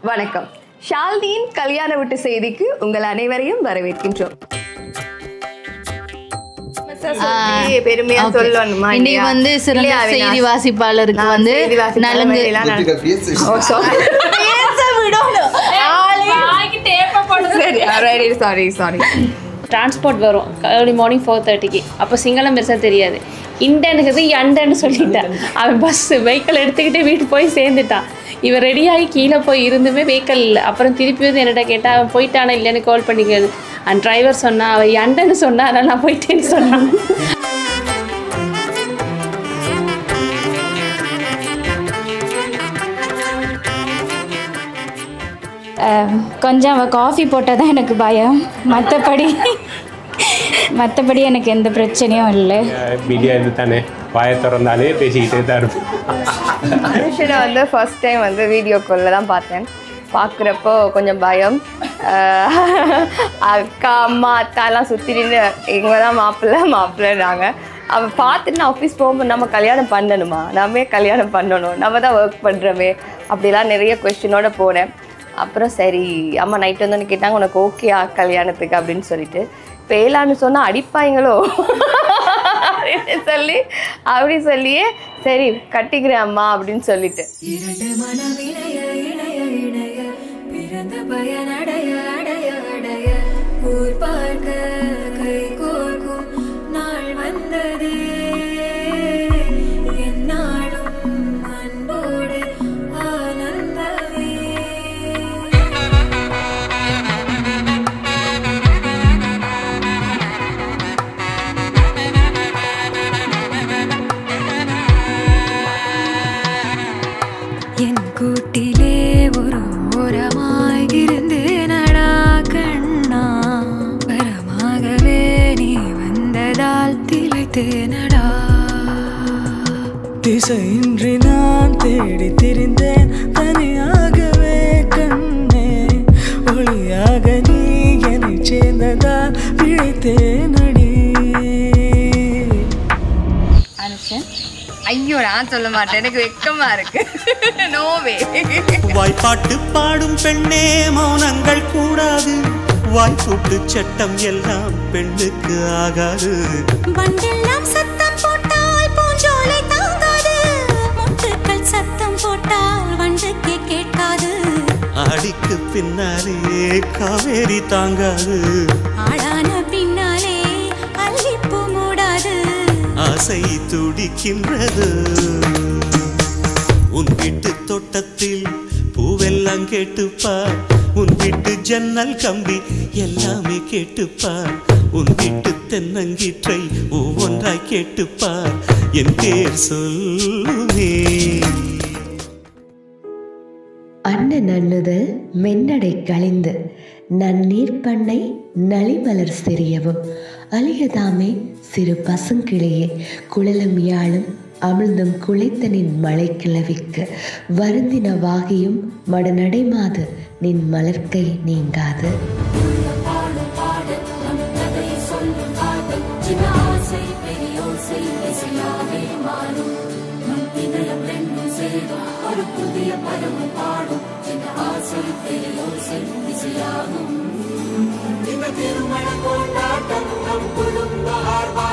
வணக்கம். ஷால்னியின் கல்யாண வீட்டு செய்திக்கு உங்கள் அனைவரையும் வரவேற்கின்றோம். பெருமையா சொல்லணுமா? இன்னைக்கு வந்து சிறந்த செய்தி வாசிப்பாளருக்கு வந்து நலங்கு டிரான்ஸ்போர்ட் வரும் ஏர்லி மார்னிங் 4:30க்கு. அப்போ சிங்களம் பெருசாக தெரியாது. இண்டனுக்கு எண்டன்னு சொல்லிட்டேன். அவன் வெஹிக்கிள் எடுத்துக்கிட்டு வீட்டு போய் சேர்ந்துட்டான். இவன் ரெடியாகி கீழே போய் இருந்துமே வெஹிக்கிள் இல்லை. அப்புறம் திருப்பி வந்து என்னிட்ட கேட்டால் அவன் போயிட்டானா இல்லைன்னு கால் பண்ணிக்கிறது. அந்த டிரைவர் சொன்னான், அவன் எண்டன்னு சொன்னான், அதனால் நான் போயிட்டேன்னு சொன்னான். கொஞ்சம் அவள் காஃபி போட்டால் தான் எனக்கு பயம். மற்றபடி எனக்கு எந்த பிரச்சனையும் இல்லை. மீடியா இது தானே, வாயை திறந்தாலே பேசிக்கிட்டே தான் இருப்போம். மனுஷனை வந்து ஃபர்ஸ்ட் டைம் வந்து வீடியோ காலில் தான் பார்த்தேன். பார்க்குறப்போ கொஞ்சம் பயம். அக்கா அம்மா அத்தாலாம் சுற்றிட்டு இவங்க தான் மாப்பிள்ளைனாங்க. அவள் பார்த்துட்டு நான் ஆஃபீஸ் போகும்போது நம்ம கல்யாணம் பண்ணணுமா, நம்ம கல்யாணம் பண்ணணும், நம்ம தான் ஒர்க் பண்ணுறோமே அப்படிலாம் நிறைய கொஸ்டினோட போனேன். அப்புறம் சரி அம்மா நைட்டு வந்து கேட்டாங்க, உனக்கு ஓகேயா கல்யாணத்துக்கு அப்படின்னு சொல்லிட்டு. பேலான்னு சொன்னால் அடிப்பாங்களோ அப்படி சொல்லியே சரி கட்டிக்கிறேன் அம்மா அப்படின்னு சொல்லிட்டு திசையின்றி நான் தேடி திரிந்தேன் தனியாகவே கண்ணே, ஒளியாக நீ என்னை சேர்ந்ததால் பிழைத்தேன் அடி. ஐயோ நான் சொல்ல மாட்டேன், எனக்கு வெக்கமா இருக்கு. நோவே. வாய்ப்பாட்டு பாடும் பெண்ணே மௌனங்கள் கூடாது, வாய்ப்பூட்டு சட்டம் எல்லாம் பெண்ணுக்கு ஆகாது. வண்டெல்லாம் சத்தம் போட்டால் பூஞ்சோலை தாங்காது, முட்டுக்கள் சத்தம் போட்டால் வண்டுக்கே கேட்காது. ஆடிக்கு பின்னாலே காவேரி தாங்காது, ஆடான பின்னாலே அல்லிப்பூ மூடாது. ஆசை துடிக்கின்றது உன் வீட்டு தோட்டத்தில் பூவெல்லாம் கேட்டுப்பார், உன் வீட்டு ஜன்னல் கம்பி எல்லாமே கேட்டுப்பார், உன் வீட்டு தென்னங்கீற்றை ஒவ்வொன்றாய் கேட்டுப்பார், என் பேர் சொல்லுமே. அண்ணன் அண்ணுதல் மென்னடை கழிந்து நன்னீர் பண்ணை நளிமலர் சிறியவும் அழியதாமே சிறு பசுங்கிளையே குழலும் யாழும் அமிழ்ந்தும் குளித்தனின் மலை கிளவிக்கு வருந்தின வாகியும் மடநடைமாது நின் மலர்க்கை நீங்காது. திருமண கொண்டாட்டம் நம் குடும்ப ஆர்வம்